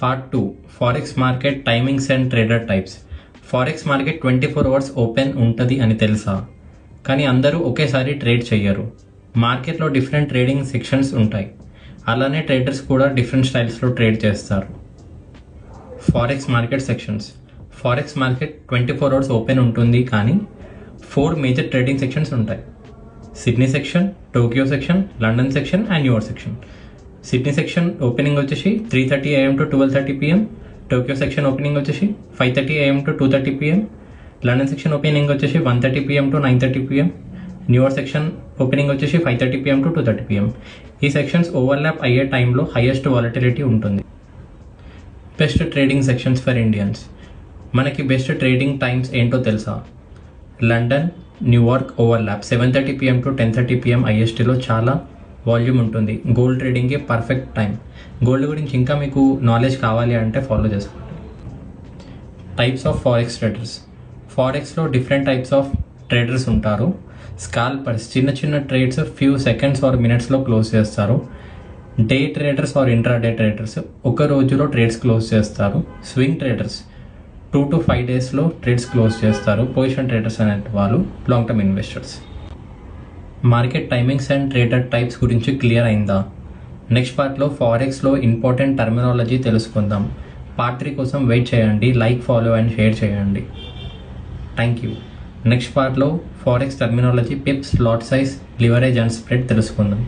Part 2 Forex Market Timings and Trader Types. Forex market 24 hours open ఉంటుంది అని తెలుసా? కానీ అందరూ ఒకేసారి ట్రేడ్ చెయ్యరు. మార్కెట్లో డిఫరెంట్ ట్రేడింగ్ సెక్షన్స్ ఉంటాయి. అలానే ట్రేడర్స్ కూడా డిఫరెంట్ స్టైల్స్లో ట్రేడ్ చేస్తారు. Forex market sections. Forex market 24 hours open ఉంటుంది, కానీ 4 మేజర్ ట్రేడింగ్ సెక్షన్స్ ఉంటాయి. Sydney section, Tokyo section, London section and New York section. Sydney section opening వచ్చేసి 3:30 AM to 12:30 PM. Tokyo section opening వచ్చేసి 5:30 AM to 2:30 PM. London section opening వచ్చేసి 1:30 PM to 9:30 PM. New York section opening వచ్చేసి 5:30 PM to 2:30 PM. ఈ sections overlap అయ్యే టైంలో highest volatility ఉంటుంది. Best trading sections for Indians. మనకి best trading times ఏంటో తెలుసా? లండన్, న్యూయార్క్ ఓవర్లాప్ 7:30 PM to 10:30 PM ISTలో చాలా వాల్యూమ్ ఉంటుంది. గోల్డ్ ట్రేడింగ్కి పర్ఫెక్ట్ టైం. గోల్డ్ గురించి ఇంకా మీకు నాలెడ్జ్ కావాలి అంటే ఫాలో చేసుకోండి. Types of forex traders. ఫారెక్స్లో డిఫరెంట్ టైప్స్ ఆఫ్ ట్రేడర్స్ ఉంటారు. స్కాల్పర్స్, చిన్న చిన్న ట్రేడ్స్ ఫ్యూ సెకండ్స్ ఆర్ మినిట్స్లో క్లోజ్ చేస్తారు. Day traders or intraday traders ఒక రోజులో ట్రేడ్స్ క్లోజ్ చేస్తారు. స్వింగ్ ట్రేడర్స్ 2 to 5 డేస్లో ట్రేడ్స్ క్లోజ్ చేస్తారు. పొజిషన్ ట్రేడర్స్ అనే వాళ్ళు long term investors. Market timings and trader types గురించి క్లియర్ అయిందా? నెక్స్ట్ పార్ట్లో ఫారెక్స్లో ఇంపార్టెంట్ టర్మినాలజీ తెలుసుకుందాం. పార్ట్ 3 కోసం వెయిట్ చేయండి. లైక్, ఫాలో అండ్ షేర్ చేయండి. Thank you. నెక్స్ట్ పార్ట్లో forex terminology, Pips, lot size, leverage and spread తెలుసుకుందాం.